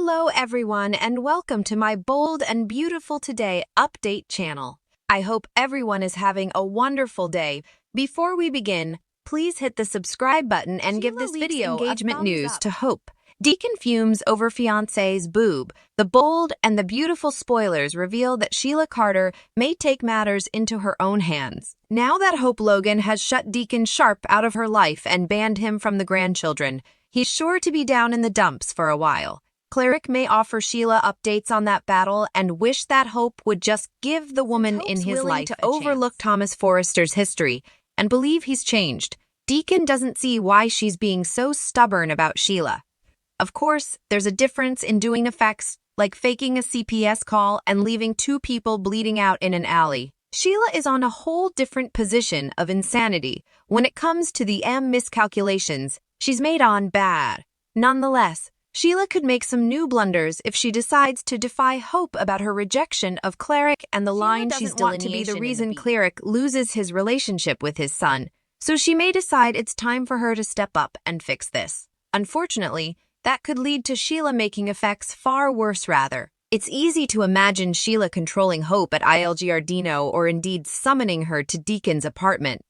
Hello everyone and welcome to my Bold and Beautiful Today update channel. I hope everyone is having a wonderful day. Before we begin, please hit the subscribe button and give this video engagement news to Hope. Deacon fumes over fiancé's boob. The bold and the beautiful spoilers reveal that Sheila Carter may take matters into her own hands. Now that Hope Logan has shut Deacon sharp out of her life and banned him from the grandchildren, he's sure to be down in the dumps for a while. Cleric may offer Sheila updates on that battle and wish that Hope would just give the woman in his life to overlook Thomas Forrester's history and believe he's changed. Deacon doesn't see why she's being so stubborn about Sheila. Of course, there's a difference in doing effects like faking a CPS call and leaving two people bleeding out in an alley. Sheila is on a whole different position of insanity. When it comes to the miscalculations, she's made on bad. Nonetheless, Sheila could make some new blunders if she decides to defy Hope about her rejection of Cleric and the line she's want to be the reason Cleric loses his relationship with his son. So she may decide it's time for her to step up and fix this. Unfortunately, that could lead to Sheila making effects far worse rather. It's easy to imagine Sheila controlling Hope at Il Giardino or indeed summoning her to Deacon's apartment.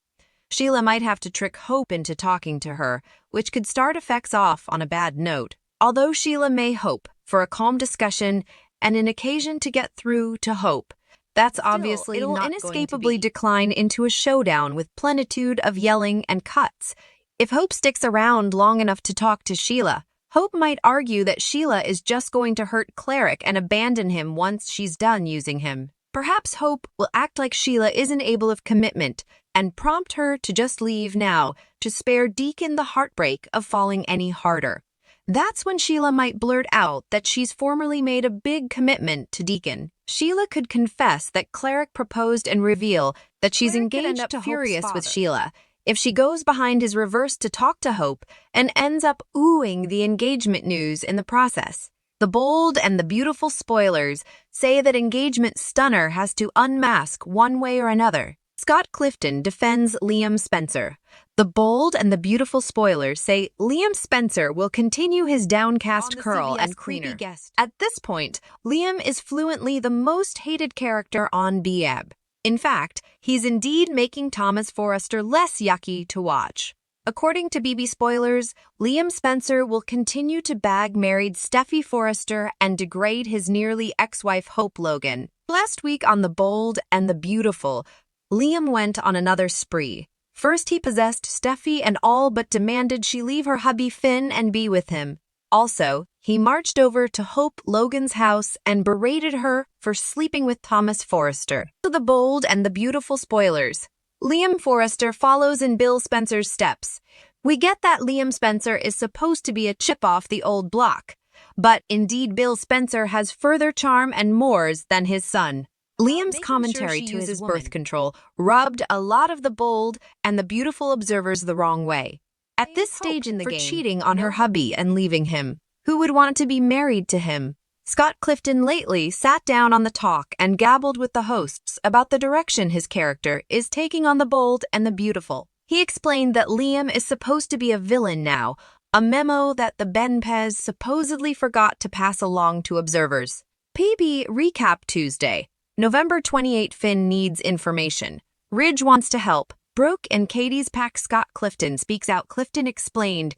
Sheila might have to trick Hope into talking to her, which could start effects off on a bad note. Although Sheila may hope for a calm discussion and an occasion to get through to Hope, that's obviously not inescapably decline into a showdown with plenitude of yelling and cuts. If Hope sticks around long enough to talk to Sheila, Hope might argue that Sheila is just going to hurt Cleric and abandon him once she's done using him. Perhaps Hope will act like Sheila isn't able of commitment and prompt her to just leave now to spare Deacon the heartbreak of falling any harder. That's when Sheila might blurt out that she's formerly made a big commitment to Deacon. Sheila could confess that Cleric proposed and reveal that she's engaged to furious with Sheila if she goes behind his reverse to talk to Hope and ends up oohing the engagement news in the process. The bold and the beautiful spoilers say that engagement stunner has to unmask one way or another. Scott Clifton defends Liam Spencer. The bold and the beautiful spoilers say Liam Spencer will continue his downcast curl and cleaner. At this point, Liam is fluently the most hated character on BB. In fact, he's indeed making Thomas Forrester less yucky to watch. According to BB Spoilers, Liam Spencer will continue to bag married Steffi Forrester and degrade his nearly ex-wife Hope Logan. Last week on The Bold and the Beautiful, Liam went on another spree. First, he possessed Steffi and all but demanded she leave her hubby Finn and be with him. Also, he marched over to Hope Logan's house and berated her for sleeping with Thomas Forrester. To The Bold and the Beautiful spoilers, Liam Forrester follows in Bill Spencer's steps. We get that Liam Spencer is supposed to be a chip off the old block, but indeed Bill Spencer has further charm and mores than his son. Liam's commentary to his birth control rubbed a lot of the bold and the beautiful observers the wrong way. At this stage in the game, cheating on her hubby and leaving him. Who would want to be married to him? Scott Clifton lately sat down on the talk and gabbled with the hosts about the direction his character is taking on The Bold and the Beautiful. He explained that Liam is supposed to be a villain now, a memo that the Benpez supposedly forgot to pass along to observers. PB Recap Tuesday, November 28. Finn needs information. Ridge wants to help. Brooke and Katie's pack. Scott Clifton speaks out. Clifton explained,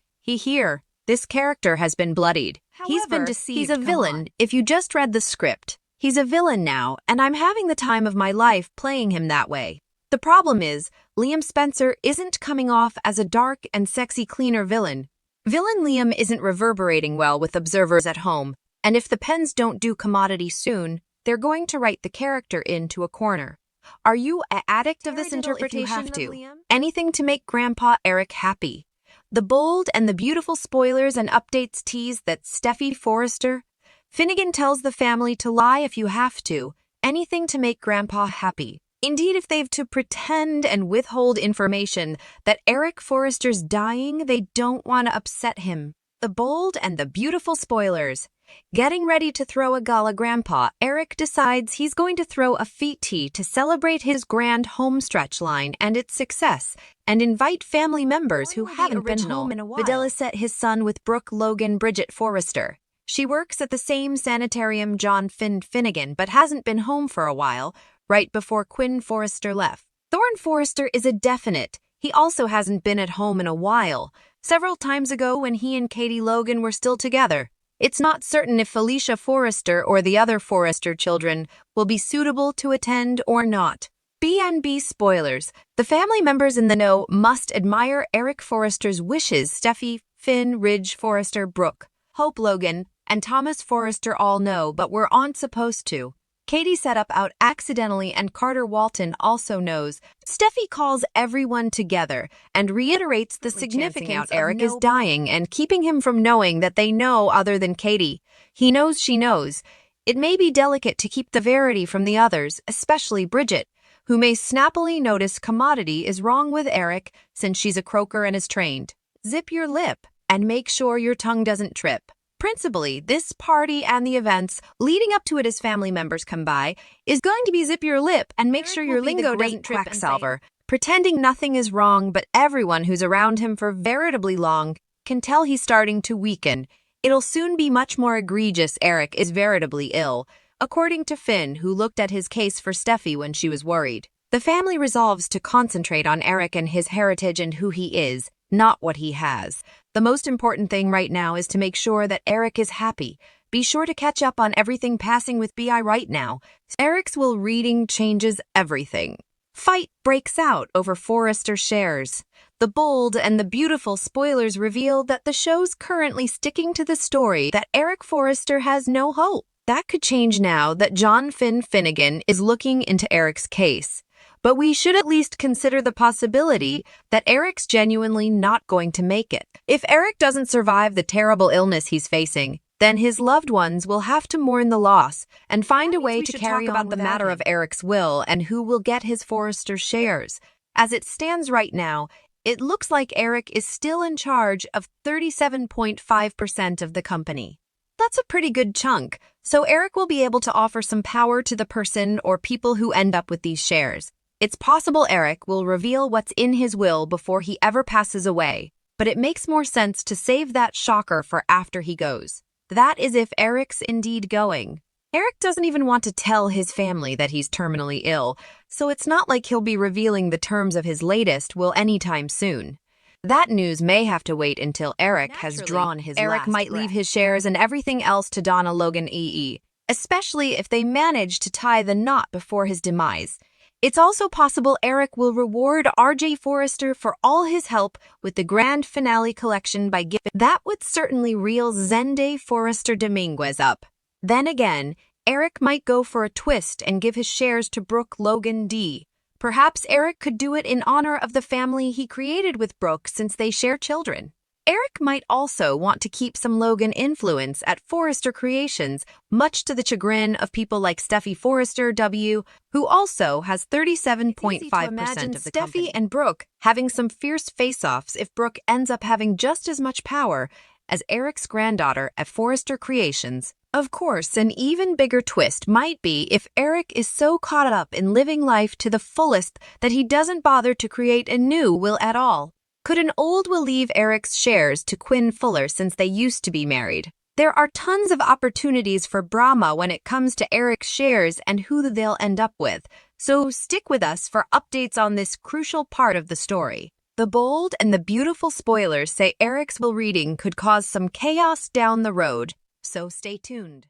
this character has been bloodied. However, he's been deceived. He's a villain. If you just read the script, he's a villain now, and I'm having the time of my life playing him that way. The problem is, Liam Spencer isn't coming off as a dark and sexy cleaner villain. Villain Liam isn't reverberating well with observers at home, and if the pens don't do commodity soon, they're going to write the character into a corner. Are you an addict of this interpretation? Anything to make Grandpa Eric happy. The bold and the beautiful spoilers and updates tease that Steffi Forrester. Finnegan tells the family to lie if you have to. Anything to make Grandpa happy. Indeed, if they've to pretend and withhold information that Eric Forrester's dying, they don't want to upset him. The bold and the beautiful spoilers. Getting ready to throw a gala Grandpa, Eric decides he's going to throw a feet tea to celebrate his grand homestretch line and its success, and invite family members who haven't been home in a while. Videla set his son with Brooke Logan Bridget Forrester. She works at the same sanitarium John Finnegan, but hasn't been home for a while, right before Quinn Forrester left. Thorne Forrester is a definite. He also hasn't been at home in a while, several times ago when he and Katie Logan were still together. It's not certain if Felicia Forrester or the other Forrester children will be suitable to attend or not. B&B spoilers. The family members in the know must admire Eric Forrester's wishes. Steffi, Finn, Ridge Forrester, Brooke, Hope Logan, and Thomas Forrester all know but were aren't supposed to. Katie set up out accidentally and Carter Walton also knows. Steffi calls everyone together and reiterates the significance Eric is dying and keeping him from knowing that they know other than Katie. He knows she knows. It may be delicate to keep the verity from the others, especially Bridget, who may snappily notice commodity is wrong with Eric since she's a croaker and is trained. Zip your lip and make sure your tongue doesn't trip. Principally, this party and the events leading up to it as family members come by is going to be zip your lip and make sure your lingo doesn't Quacksalver, pretending nothing is wrong, but everyone who's around him for veritably long can tell he's starting to weaken. It'll soon be much more egregious. Eric is veritably ill, according to Finn, who looked at his case for Steffi when she was worried. The family resolves to concentrate on Eric and his heritage and who he is, not what he has. The most important thing right now is to make sure that Eric is happy. Be sure to catch up on everything passing with BI right now. Eric's will reading changes everything. Fight breaks out over Forrester shares. The bold and the beautiful spoilers reveal that the show's currently sticking to the story that Eric Forrester has no hope. That could change now that John Finnegan is looking into Eric's case. But we should at least consider the possibility that Eric's genuinely not going to make it. If Eric doesn't survive the terrible illness he's facing, then his loved ones will have to mourn the loss and find a way to carry on the matter of Eric's will and who will get his Forrester shares. As it stands right now, it looks like Eric is still in charge of 37.5% of the company. That's a pretty good chunk, so Eric will be able to offer some power to the person or people who end up with these shares. It's possible Eric will reveal what's in his will before he ever passes away, but it makes more sense to save that shocker for after he goes. That is if Eric's indeed going. Eric doesn't even want to tell his family that he's terminally ill, so it's not like he'll be revealing the terms of his latest will anytime soon. That news may have to wait until Eric has drawn his last breath. Eric might leave his shares and everything else to Donna Logan especially if they manage to tie the knot before his demise. It's also possible Eric will reward RJ Forrester for all his help with the grand finale collection by giving. That would certainly reel Zende Forrester Dominguez up. Then again, Eric might go for a twist and give his shares to Brooke Logan D. Perhaps Eric could do it in honor of the family he created with Brooke since they share children. Eric might also want to keep some Logan influence at Forrester Creations, much to the chagrin of people like Steffi Forrester W., who also has 37.5% of the company. Steffi and Brooke having some fierce face-offs if Brooke ends up having just as much power as Eric's granddaughter at Forrester Creations. Of course, an even bigger twist might be if Eric is so caught up in living life to the fullest that he doesn't bother to create a new will at all. Could an old will leave Eric's shares to Quinn Fuller since they used to be married? There are tons of opportunities for Brahma when it comes to Eric's shares and who they'll end up with, so stick with us for updates on this crucial part of the story. The bold and the beautiful spoilers say Eric's will reading could cause some chaos down the road, so stay tuned.